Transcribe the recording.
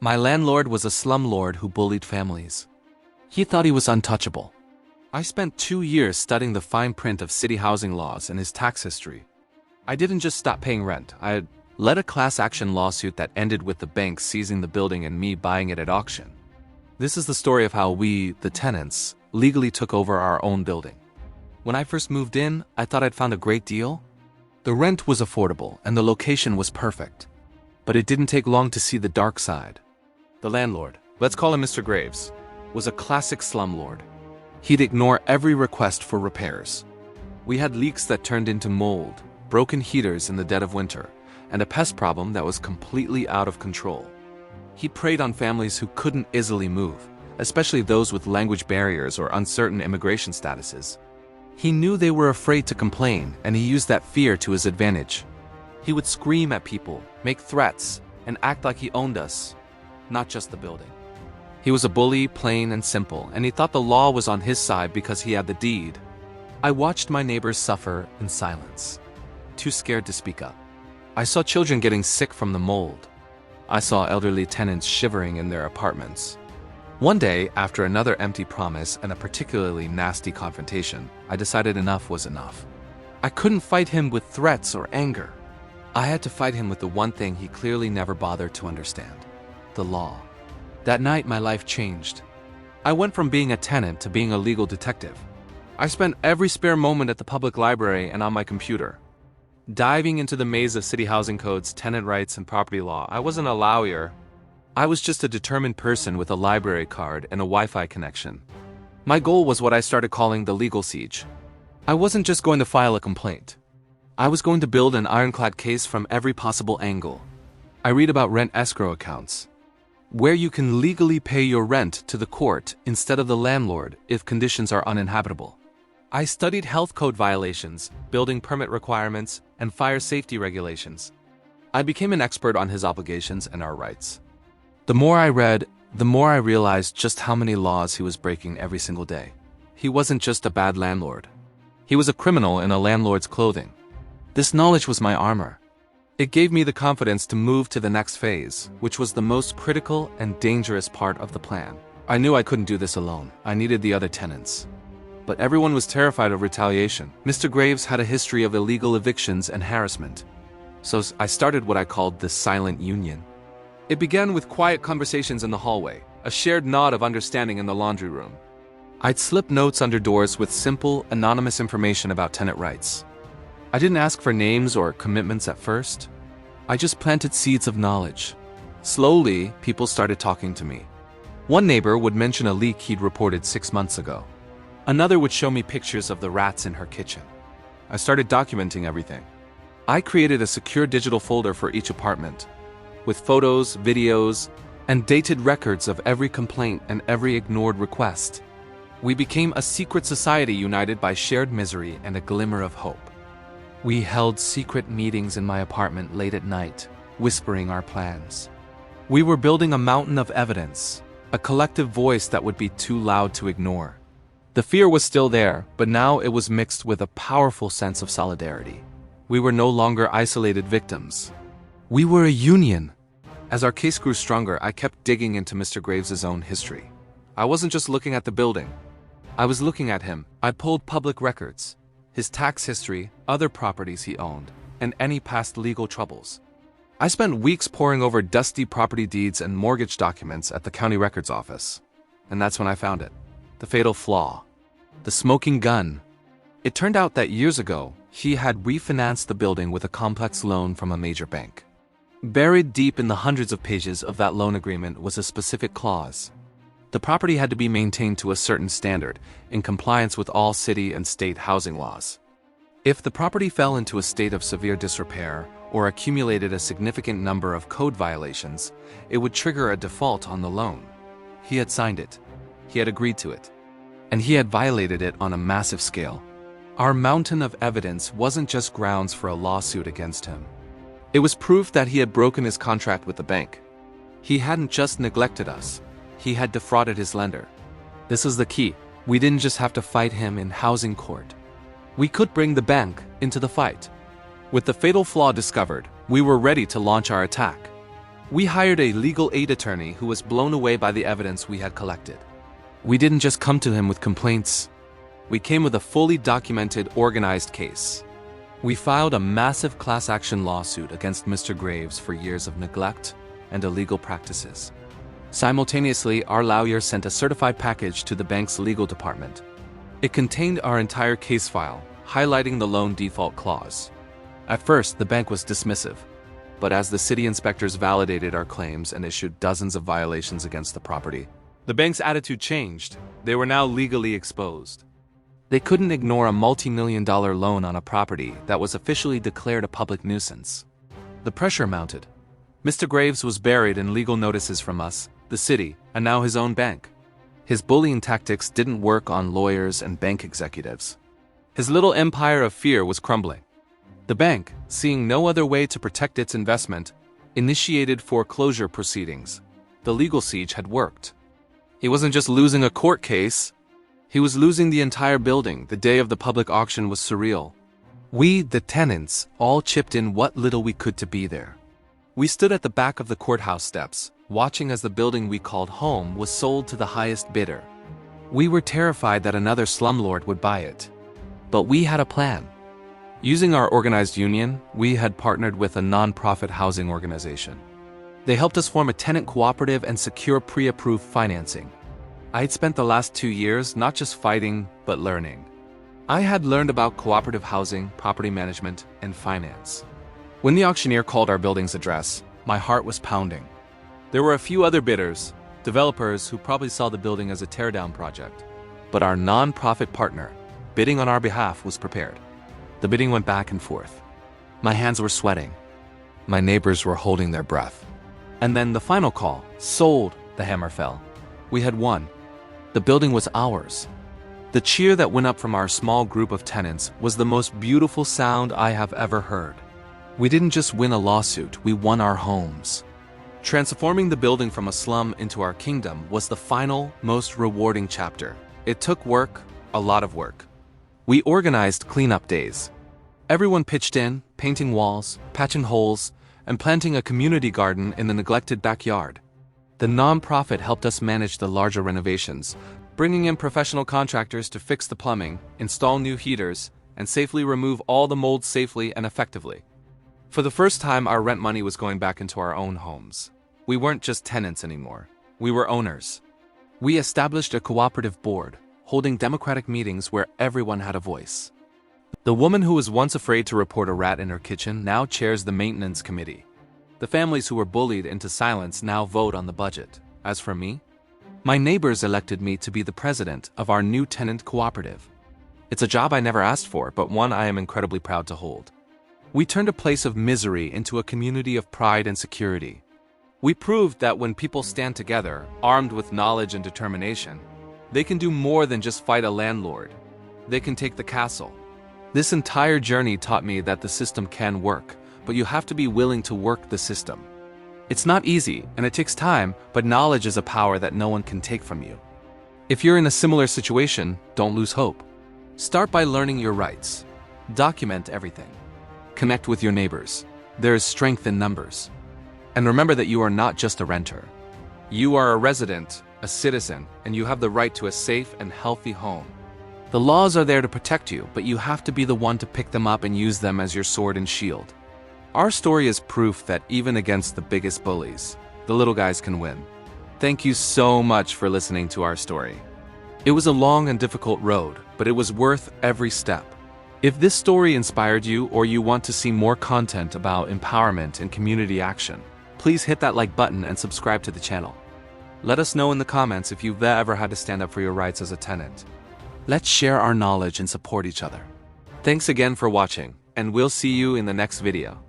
My landlord was a slumlord who bullied families. He thought he was untouchable. I spent 2 years studying the fine print of city housing laws and his tax history. I didn't just stop paying rent. I had led a class action lawsuit that ended with the bank seizing the building and me buying it at auction. This is the story of how we, the tenants, legally took over our own building. When I first moved in, I thought I'd found a great deal. The rent was affordable and the location was perfect. But it didn't take long to see the dark side. The landlord, let's call him Mr. Graves, was a classic slumlord. He'd ignore every request for repairs. We had leaks that turned into mold, broken heaters in the dead of winter, and a pest problem that was completely out of control. He preyed on families who couldn't easily move, especially those with language barriers or uncertain immigration statuses. He knew they were afraid to complain, and he used that fear to his advantage. He would scream at people, make threats, and act like he owned us, not just the building. He was a bully, plain and simple, and he thought the law was on his side because he had the deed. I watched my neighbors suffer in silence, too scared to speak up. I saw children getting sick from the mold. I saw elderly tenants shivering in their apartments. One day, after another empty promise and a particularly nasty confrontation, I decided enough was enough. I couldn't fight him with threats or anger. I had to fight him with the one thing he clearly never bothered to understand: the law. That night, my life changed. I went from being a tenant to being a legal detective. I spent every spare moment at the public library and on my computer, diving into the maze of city housing codes, tenant rights, and property law. I wasn't a lawyer. I was just a determined person with a library card and a Wi-Fi connection. My goal was what I started calling the legal siege. I wasn't just going to file a complaint. I was going to build an ironclad case from every possible angle. I read about rent escrow accounts, where you can legally pay your rent to the court instead of the landlord if conditions are uninhabitable. I studied health code violations, building permit requirements, and fire safety regulations. I became an expert on his obligations and our rights. The more I read, the more I realized just how many laws he was breaking every single day. He wasn't just a bad landlord. He was a criminal in a landlord's clothing. This knowledge was my armor. It gave me the confidence to move to the next phase, which was the most critical and dangerous part of the plan. I knew I couldn't do this alone. I needed the other tenants. But everyone was terrified of retaliation. Mr. Graves had a history of illegal evictions and harassment. So I started what I called the silent union. It began with quiet conversations in the hallway, a shared nod of understanding in the laundry room. I'd slip notes under doors with simple, anonymous information about tenant rights. I didn't ask for names or commitments at first. I just planted seeds of knowledge. Slowly, people started talking to me. One neighbor would mention a leak he'd reported 6 months ago. Another would show me pictures of the rats in her kitchen. I started documenting everything. I created a secure digital folder for each apartment, with photos, videos, and dated records of every complaint and every ignored request. We became a secret society united by shared misery and a glimmer of hope. We held secret meetings in my apartment late at night, whispering our plans. We were building a mountain of evidence, a collective voice that would be too loud to ignore. The fear was still there, but now it was mixed with a powerful sense of solidarity. We were no longer isolated victims. We were a union. As our case grew stronger, I kept digging into Mr. Graves' own history. I wasn't just looking at the building. I was looking at him. I pulled public records, his tax history, other properties he owned, and any past legal troubles. I spent weeks poring over dusty property deeds and mortgage documents at the county records office. And that's when I found it. The fatal flaw. The smoking gun. It turned out that years ago, he had refinanced the building with a complex loan from a major bank. Buried deep in the hundreds of pages of that loan agreement was a specific clause. The property had to be maintained to a certain standard, in compliance with all city and state housing laws. If the property fell into a state of severe disrepair or accumulated a significant number of code violations, it would trigger a default on the loan. He had signed it. He had agreed to it. And he had violated it on a massive scale. Our mountain of evidence wasn't just grounds for a lawsuit against him. It was proof that he had broken his contract with the bank. He hadn't just neglected us. He had defrauded his lender. This is the key. We didn't just have to fight him in housing court. We could bring the bank into the fight. With the fatal flaw discovered, we were ready to launch our attack. We hired a legal aid attorney who was blown away by the evidence we had collected. We didn't just come to him with complaints. We came with a fully documented, organized case. We filed a massive class action lawsuit against Mr. Graves for years of neglect and illegal practices. Simultaneously, our lawyer sent a certified package to the bank's legal department. It contained our entire case file, highlighting the loan default clause. At first, the bank was dismissive, but as the city inspectors validated our claims and issued dozens of violations against the property, the bank's attitude changed. They were now legally exposed. They couldn't ignore a multi-million-dollar loan on a property that was officially declared a public nuisance. The pressure mounted. Mr. Graves was buried in legal notices from us, the city, and now his own bank. His bullying tactics didn't work on lawyers and bank executives. His little empire of fear was crumbling. The bank, seeing no other way to protect its investment, initiated foreclosure proceedings. The legal siege had worked. He wasn't just losing a court case. He was losing the entire building. The day of the public auction was surreal. We, the tenants, all chipped in what little we could to be there. We stood at the back of the courthouse steps, watching as the building we called home was sold to the highest bidder. We were terrified that another slumlord would buy it. But we had a plan. Using our organized union, we had partnered with a non-profit housing organization. They helped us form a tenant cooperative and secure pre-approved financing. I had spent the last 2 years not just fighting, but learning. I had learned about cooperative housing, property management, and finance. When the auctioneer called our building's address, my heart was pounding. There were a few other bidders, developers who probably saw the building as a teardown project. But our non-profit partner, bidding on our behalf, was prepared. The bidding went back and forth. My hands were sweating. My neighbors were holding their breath. And then the final call, sold, the hammer fell. We had won. The building was ours. The cheer that went up from our small group of tenants was the most beautiful sound I have ever heard. We didn't just win a lawsuit, we won our homes. Transforming the building from a slum into our kingdom was the final, most rewarding chapter. It took work, a lot of work. We organized cleanup days. Everyone pitched in, painting walls, patching holes, and planting a community garden in the neglected backyard. The nonprofit helped us manage the larger renovations, bringing in professional contractors to fix the plumbing, install new heaters, and safely remove all the mold safely and effectively. For the first time, our rent money was going back into our own homes. We weren't just tenants anymore. We were owners. We established a cooperative board, holding democratic meetings where everyone had a voice. The woman who was once afraid to report a rat in her kitchen now chairs the maintenance committee. The families who were bullied into silence now vote on the budget. As for me, my neighbors elected me to be the president of our new tenant cooperative. It's a job I never asked for, but one I am incredibly proud to hold. We turned a place of misery into a community of pride and security. We proved that when people stand together, armed with knowledge and determination, they can do more than just fight a landlord. They can take the castle. This entire journey taught me that the system can work, but you have to be willing to work the system. It's not easy, and it takes time, but knowledge is a power that no one can take from you. If you're in a similar situation, don't lose hope. Start by learning your rights. Document everything. Connect with your neighbors. There is strength in numbers. And remember that you are not just a renter. You are a resident, a citizen, and you have the right to a safe and healthy home. The laws are there to protect you, but you have to be the one to pick them up and use them as your sword and shield. Our story is proof that even against the biggest bullies, the little guys can win. Thank you so much for listening to our story. It was a long and difficult road, but it was worth every step. If this story inspired you or you want to see more content about empowerment and community action, please hit that like button and subscribe to the channel. Let us know in the comments if you've ever had to stand up for your rights as a tenant. Let's share our knowledge and support each other. Thanks again for watching, and we'll see you in the next video.